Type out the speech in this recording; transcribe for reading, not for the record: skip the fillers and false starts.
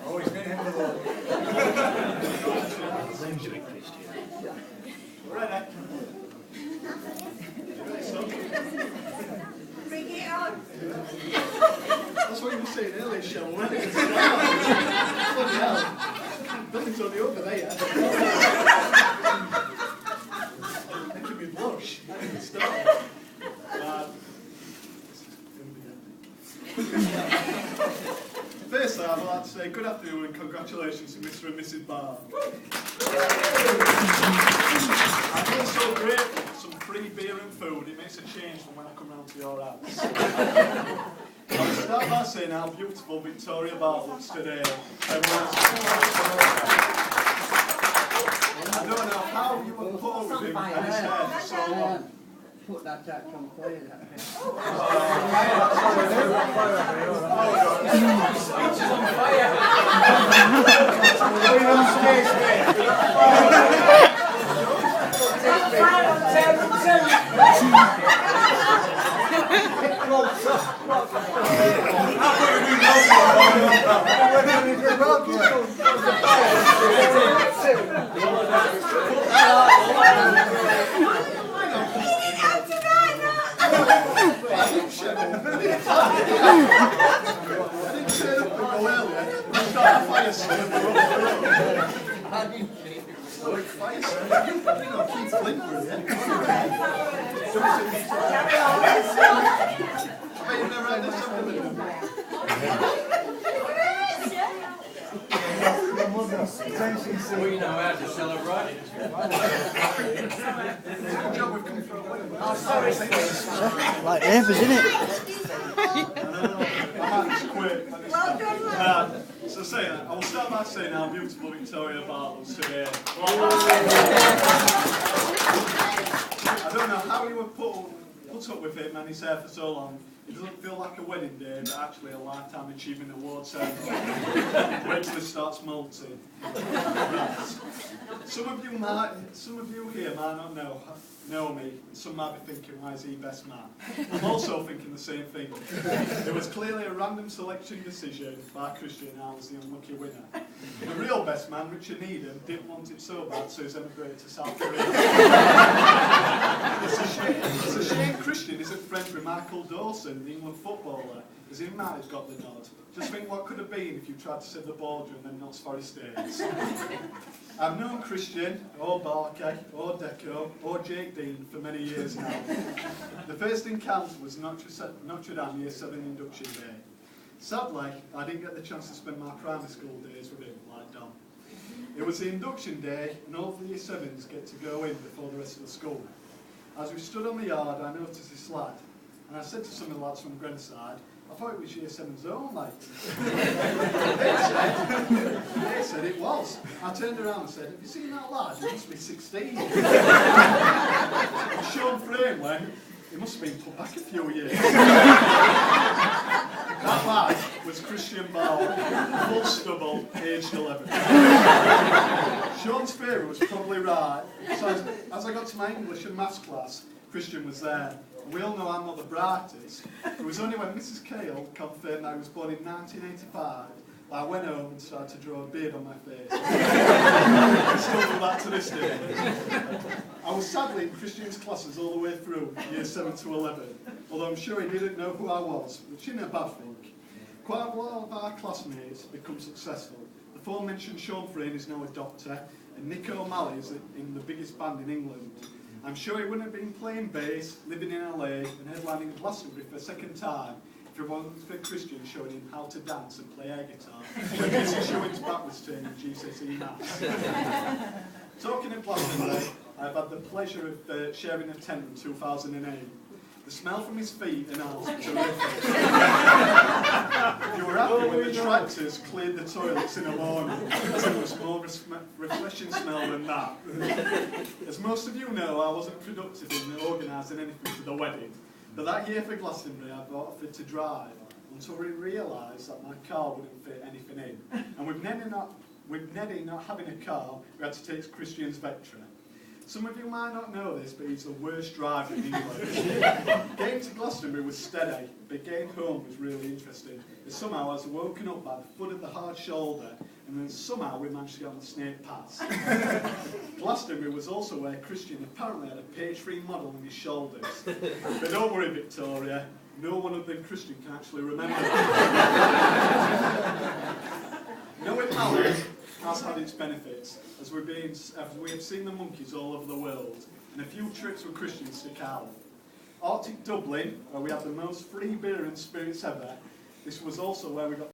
Oh, he's been in the Lord. Ready? Bring it on. That's what you were saying earlier, Shell. When it gets down. Bloody hell. Nothing's on the over there. Making me blush. Stop. Firstly, I'd like to say good afternoon and congratulations to Mr. and Mrs. Barr. I'm also grateful for some free beer and food. It makes a change from when I come round to your house. I'll start by saying how beautiful Victoria Barr looks today. I don't know how you were poor with him and his hair for so long. Put that tax on fire, that thing. Speech is on fire. We know how to celebrate. Like Evers, isn't it? So say that. I will start by saying how beautiful Victoria Barr looks today. I don't know how you were put up with him and his hair for so long. It doesn't feel like a wedding day, but actually a lifetime achievement award ceremony. Wait till it starts molting. Right. Some of you here might not know me. Some might be thinking, why is he best man? I'm also thinking the same thing. It was clearly a random selection decision by Christian, and I was the unlucky winner. The real best man, Richard Needham, didn't want it so bad, so he's emigrated to South Korea. It's a shame Christian isn't friends with Michael Dawson, the England footballer, as he might have got the nod. Just think what could have been if you tried to save the ballroom and then not Forest Days. I've known Christian, or Barkey, or Deco, or Jake Dean for many years now. The first encounter was Notre Dame Year 7 induction day. Sadly, I didn't get the chance to spend my primary school days with him like Dom. It was the induction day, and all the Year 7s get to go in before the rest of the school. As we stood on the yard, I noticed this lad, and I said to some of the lads from Grenside, I thought it was Year 7s only. They said it was. I turned around and said, have you seen that lad? He must be 16. Sean Frame went, he must have been put back a few years. That lad was Christian Barr, full stubble, aged 11. Sean's theory was probably right. So as I got to my English and maths class, Christian was there. We all know I'm not the brightest. It was only when Mrs. Cale confirmed I was born in 1985 that I went home and started to draw a beard on my face. I still do that to this day. I was sadly in Christian's classes all the way through, Year 7 to 11, although I'm sure he didn't know who I was, which isn't a bad thing. Quite a lot of our classmates become successful. The aforementioned Sean Frayne is now a doctor, and Nick O'Malley is in the biggest band in England. I'm sure he wouldn't have been playing bass, living in LA, and headlining Glastonbury for a second time if it wasn't for Christian showing him how to dance and play air guitar when Mrs. Shewing's back was turning GCSE maths. Talking of Glastonbury, I've had the pleasure of sharing a tent in 2008. The smell from his feet and arms was terrific. You were happy when the tractors cleared the toilets in the morning. It was more refreshing smell than that. As most of you know, I wasn't productive in organising anything for the wedding. But that year for Glastonbury, I got offered to drive until we realised that my car wouldn't fit anything in. And with Neddy not having a car, we had to take Christian's Vectra. Some of you might not know this, but he's the worst driver in England. Getting to Glastonbury was steady, but getting home was really interesting. And somehow I was woken up by the foot of the hard shoulder, and then somehow we managed to get on the Snake Pass. Glastonbury was also where Christian apparently had a page-free model on his shoulders. But don't worry, Victoria, no one other than Christian can actually remember that. Knowing Alice has had its benefits, as we have seen the monkeys all over the world, and a few trips with Christian stick out. Arctic Dublin, where we had the most free beer and spirits ever, this was also where we got